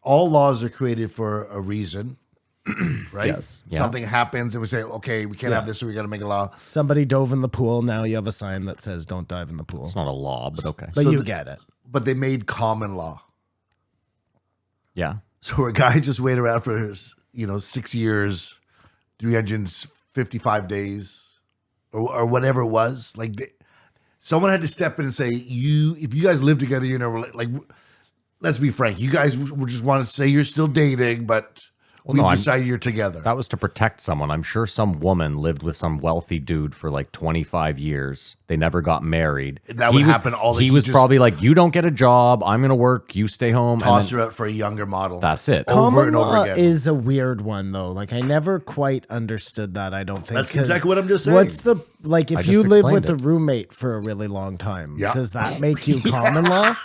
all laws are created for a reason, right? Yes. Yeah. Something happens and we say, okay, we can't have this, so we got to make a law. Somebody dove in the pool. Now you have a sign that says "Don't dive in the pool." It's not a law, but okay. But So you the- get it. But they made common law. Yeah. So a guy just waited around for 6 years, 355 days, or whatever it was. Like someone had to step in and say, if you guys live together, you're never like. Let's be frank. You guys would just want to say you're still dating, but we decided you're together. That was to protect someone. I'm sure some woman lived with some wealthy dude for like 25 years. They never got married. That would happen all the He he was just- probably like, you don't get a job. I'm going to work. You stay home. Toss And her out for a younger model. that's it. Over Common and over law again. is a weird one though. Like I never quite understood that. I don't think That's 'cause exactly what I'm just saying. What's the like if I you just live with explained a roommate for a really long time? Yeah. Does that make you common law?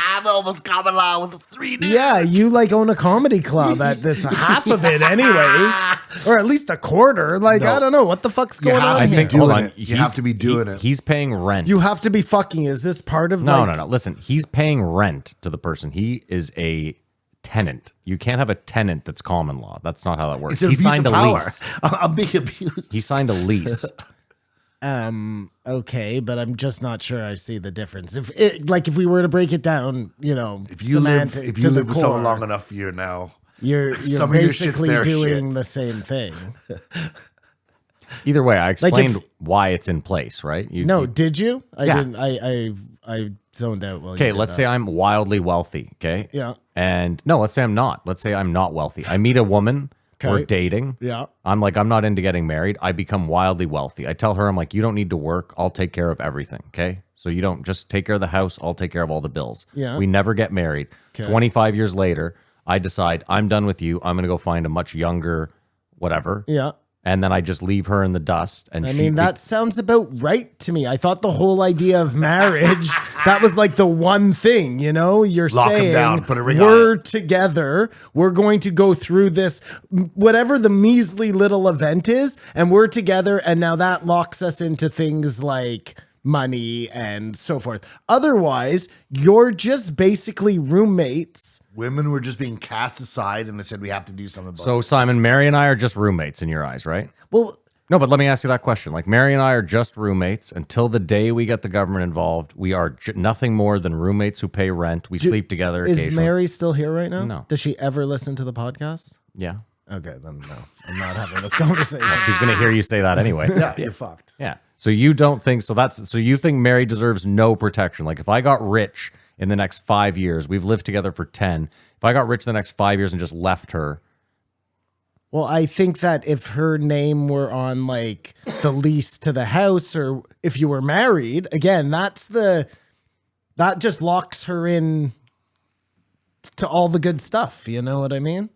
I'm almost common law with the 3 dudes. Yeah, you like own a comedy club at this half of it, anyways, or at least a quarter. Like No. I don't know what the fuck's You going have on to here. think- doing hold on. it. You have to be doing it. He's paying rent. You have to be fucking. Is this part of no, like, no. Listen, he's paying rent to the person. He is a tenant. You can't have a tenant that's common law. That's not how that works. It's an He abuse signed of a power. lease. I'm being abused. He signed a lease. Okay, but I'm just not sure I see the difference. If we were to break it down, If you semantic live to the with someone core, long enough, you're now. you're some of your shit's basically their doing shit. the same thing. Either way, I Like explained why it's in place, right? No, did you? I Yeah. didn't. I zoned out. Okay, let's say I'm wildly wealthy, okay? Yeah. And no, let's say I'm not. Let's say I'm not wealthy. I meet a woman, we're Okay. dating. Yeah. I'm like, I'm not into getting married. I become wildly wealthy. I tell her, I'm like, you don't need to work. I'll take care of everything, okay? So you don't just take care of the house. I'll take care of all the bills. Yeah. We never get married. 25 years later, I decide I'm done with you. I'm going to go find a much younger whatever. Yeah. And then I just leave her in the dust. And I mean, that sounds about right to me. I thought the whole idea of marriage, that was like the one thing, you're Lock 'em saying down, put a ring on we're together. We're going to go through this, whatever the measly little event is, and we're together. And now that locks us into things like money and so forth. Otherwise, you're just basically roommates. Women were just being cast aside, and they said we have to do something about So it. Simon, Mary and I are just roommates in your eyes, right? Well, No, but let me ask you that question. Like Mary and I are just roommates until the day we get the government involved. We are nothing more than roommates who pay rent. We sleep together is occasionally. Mary still here right now? No. Does she ever listen to the podcast? Yeah. Okay, then no. I'm not having this conversation. She's going to hear you say that anyway. Yeah, you're fucked. Yeah. So you don't think so you think Mary deserves no protection. Like if I got rich in the next 5 years, we've lived together for 10. If I got rich the next 5 years and just left her, Well, I think that if her name were on like the lease to the house, or if you were married, again, that just locks her in to all the good stuff. You know what I mean?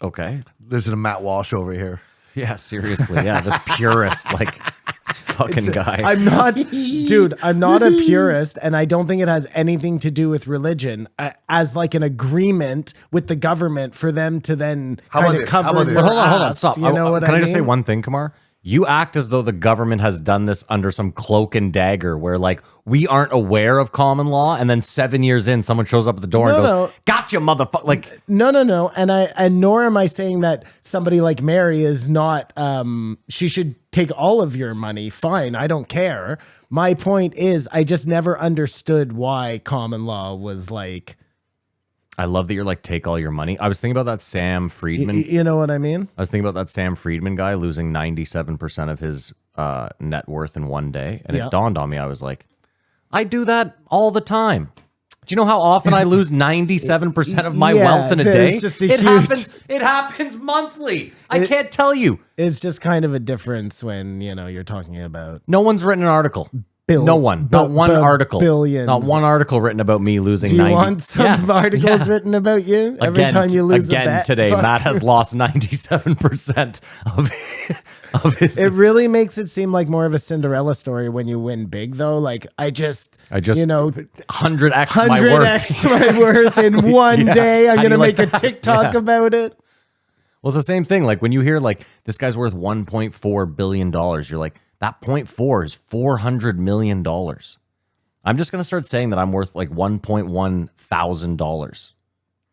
okay. Listen to Matt Walsh over here. Yeah, seriously. Yeah, this purist, like this fucking guy. I'm not, dude, I'm not a purist, and I don't think it has anything to do with religion as like an agreement with the government for them to then How about kind of this? How cover about this? your Hold on, ass, stop. You know what Can I I just say mean? one thing, Kamar? You act as though the government has done this under some cloak and dagger where, like, we aren't aware of common law, and then 7 years in, someone shows up at the door and No, goes, no. gotcha, motherfucker. Like, No, and nor am I saying that somebody like Mary is not. She should take all of your money. Fine, I don't care. My point is, I just never understood why common law was like. I love that you're like, take all your money. I was thinking about that Sam Friedman. You know what I mean? I was thinking about that Sam Friedman guy losing 97% of his net worth in one day. And Yeah. it dawned on me, I was like, I do that all the time. Do you know how often I lose 97% of my Yeah, wealth in a there's day? just a it huge- happens monthly. I can't tell you. It's just kind of a difference when you're talking about. No one's written an article. Bill- no one. bill- Not one bill- article. billions. Not one article written about me losing Do you 90. want some articles written about you every Again, time you lose again a bet? today, Fuck. Matt has lost 97% of his. It really makes it seem like more of a Cinderella story when you win big, though. Like I just 100x my 100x worth. my worth in one Yeah. day. I'm How do gonna you like make a that? TikTok Yeah. about it. Well, it's the same thing. Like when you hear like this guy's worth $1.4 billion, you're like, that 0.4 is $400 million. I'm just going to start saying that I'm worth like $1.1 thousand.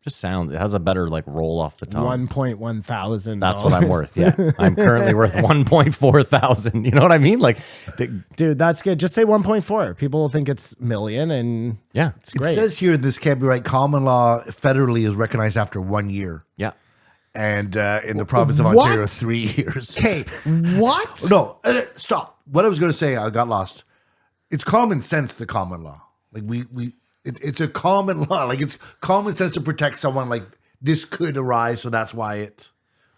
Just sounds. It has a better like roll off the tongue. $1.1 thousand. That's what I'm worth. Yeah, I'm currently worth 1.4 thousand. You know what I mean? Like, Dude, that's good. Just say 1.4. People will think it's million, and yeah, it's It great. says here this can't be right. Common law federally is recognized after 1 year, yeah. and in the province of What? Ontario, 3 years. Okay, what? No, stop. What I was going to say, I got lost. It's common sense, the common law. Like it's a common law. Like it's common sense to protect someone. Like this could arise, so that's why it.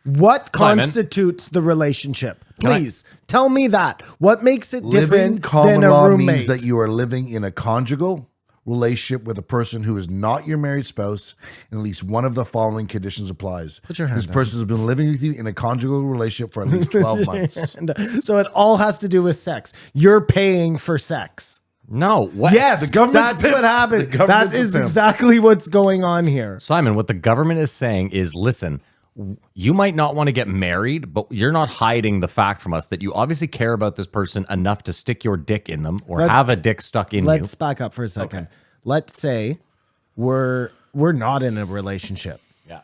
What Simon. constitutes the relationship? Please tell me that. What makes it Living different common than a law roommate? means that you are living in a conjugal relationship with a person who is not your married spouse, and at least one of the following conditions applies. Put your hand This down. person has been living with you in a conjugal relationship for at least 12 months. So it all has to do with sex. You're paying for sex. No. What? Yes, The government's that's pimp. what happened. The That government's a is pimp. exactly what's going on here. Simon, what the government is saying is, listen, you might not want to get married, but you're not hiding the fact from us that you obviously care about this person enough to stick your dick in them or Let's- have a dick stuck in you. Let's back up for a second. Let's say we're not in a relationship. Yeah.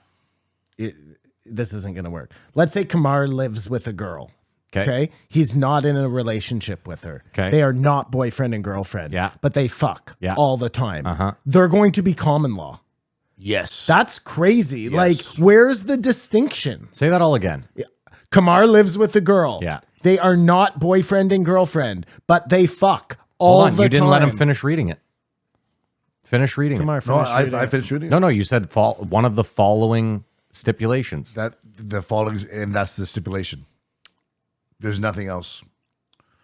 This isn't going to work. Let's say Kamar lives with a girl. Okay. He's not in a relationship with her. Okay. They are not boyfriend and girlfriend. Yeah. But they fuck Yeah. all the time. They're going to be common law. Yes. That's crazy. Like, where's the distinction? Say that all again. Kamar lives with the girl. Yeah. They are not boyfriend and girlfriend, but they fuck all Hold on. the You didn't time. let him finish reading it. Finish reading Kamar, it. no, finish reading. I finished reading. No, you said one of the following stipulations. That the following, and that's the stipulation. There's nothing else.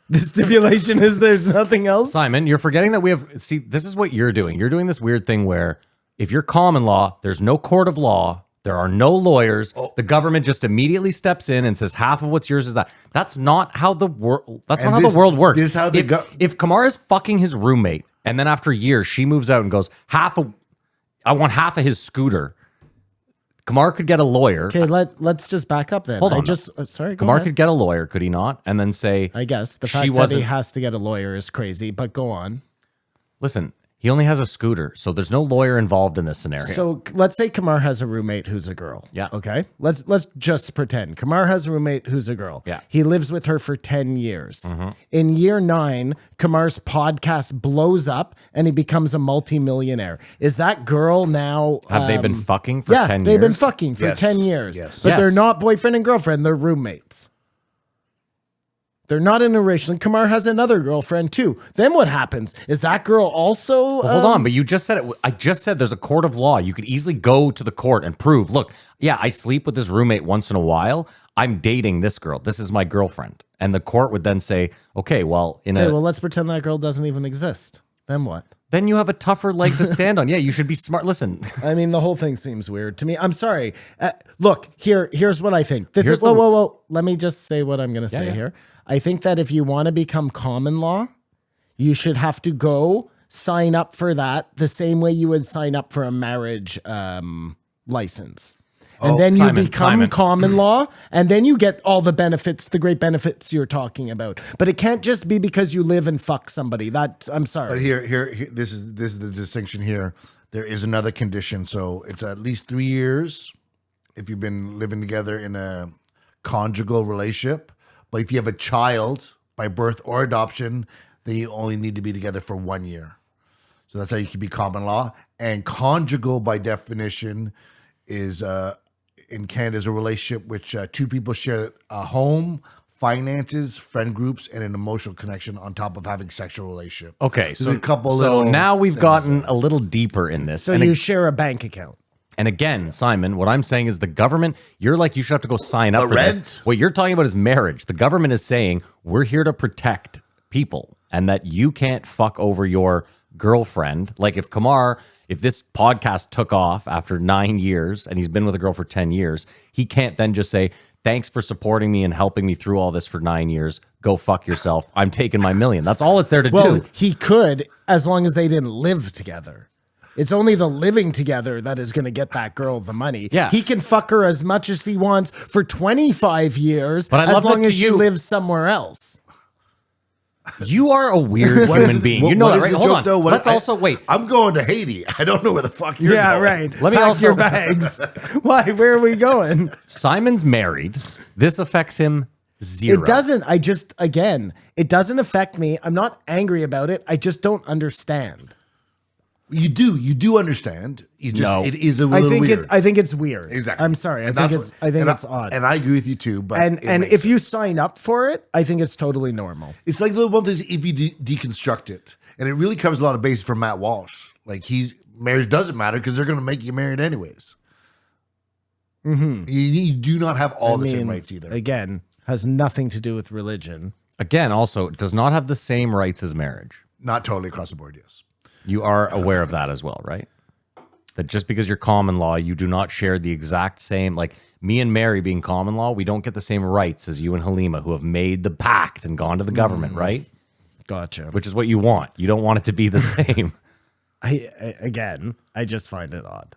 The stipulation is there's nothing else. Simon, you're forgetting that we have. See, this is what you're doing. You're doing this weird thing where if you're common law, there's no court of law, there are no lawyers. The government just immediately steps in and says half of what's yours is that. That's not how the world. That's And not how this- the world works. this is how the if Kamar is fucking his roommate and then after a year she moves out and goes I want half of his scooter. Kamar could get a lawyer. Okay, let's just back up then. Hold on. Sorry, go Kamar ahead. could get a lawyer, could he not? And then say, I guess the she fact that he wasn't- has to get a lawyer is crazy, but go on. listen, he only has a scooter, so there's no lawyer involved in this scenario. So let's say Kamar has a roommate who's a girl. Yeah. Okay. Let's just pretend Kamar has a roommate who's a girl. Yeah. He lives with her for 10 years. In year 9, Kamar's podcast blows up and he becomes a multimillionaire. Is that girl now? Have they been fucking for 10 years? they've been fucking for Yes. 10 years. Yes. But they're Yes. not boyfriend and girlfriend. They're roommates. They're not in a relationship. Kamar has another girlfriend too. Then what happens? Is that girl also? Hold on, but you just said it. I just said there's a court of law. You could easily go to the court and prove, look, yeah, I sleep with this roommate once in a while. I'm dating this girl. This is my girlfriend. And the court would then say, okay, well, Okay, well, let's pretend that girl doesn't even exist. Then what? then you have a tougher leg to stand on. Yeah, you should be smart. Listen, I mean, the whole thing seems weird to me. I'm sorry. Look, here's what I think. This Here's is whoa, the- whoa, whoa. Let me just say what I'm going to say yeah. here. I think that if you want to become common law, you should have to go sign up for that the same way you would sign up for a marriage license. And then you Simon, become Simon. common law, and then you get all the benefits, the great benefits you're talking about. But it can't just be because you live and fuck somebody. I'm sorry. But here, this is the distinction here. There is another condition. So it's at least 3 years if you've been living together in a conjugal relationship. But if you have a child by birth or adoption, then you only need to be together for 1 year. So that's how you can be common law. And conjugal, by definition, is in Canada is a relationship which two people share a home, finances, friend groups, and an emotional connection on top of having sexual relationship. okay, There's so, a couple so little now we've things gotten a little deeper in this. so and you share a bank account. And again, Simon, what I'm saying is the government, you're like, you should have to go sign up The for this. rent? What you're talking about is marriage. The government is saying, we're here to protect people and that you can't fuck over your girlfriend. Like if this podcast took off after 9 years and he's been with a girl for 10 years, he can't then just say, thanks for supporting me and helping me through all this for 9 years. Go fuck yourself. I'm taking my million. That's all it's there to Well, do. he could, as long as they didn't live together. It's only the living together that is going to get that girl the money. Yeah. He can fuck her as much as he wants for 25 years, But I as love that long to as she you- lives somewhere else. You are a weird What is human it- being. what- You know what that, is right? the Hold joke, on. though? What- Let's also wait. I'm going to Haiti. I don't know where the fuck you're Yeah, going. right. Let me Pack also- your bags. Why? Where are we going? Simon's married. This affects him zero. It doesn't. I just, again, it doesn't affect me. I'm not angry about it. I just don't understand. You do understand. You just No. it is a I little think weird. I think it's weird. Exactly. I'm sorry. I And think that's it's I think and it's odd. And I agree with you too. But And it and makes if you sign up for it, I think it's totally normal. it's like the one thing is if you deconstruct it, and it really covers a lot of bases for Matt Walsh. Like marriage doesn't matter because they're going to make you married anyways. You do not have all the same rights either. Again, has nothing to do with religion. Again, also, does not have the same rights as marriage. Not totally across the board. Yes. You are aware of that as well, right? That just because you're common law, you do not share the exact same, like me and Mary being common law, we don't get the same rights as you and Halima who have made the pact and gone to the government, right? Gotcha. Which is what you want. You don't want it to be the same. I just find it odd.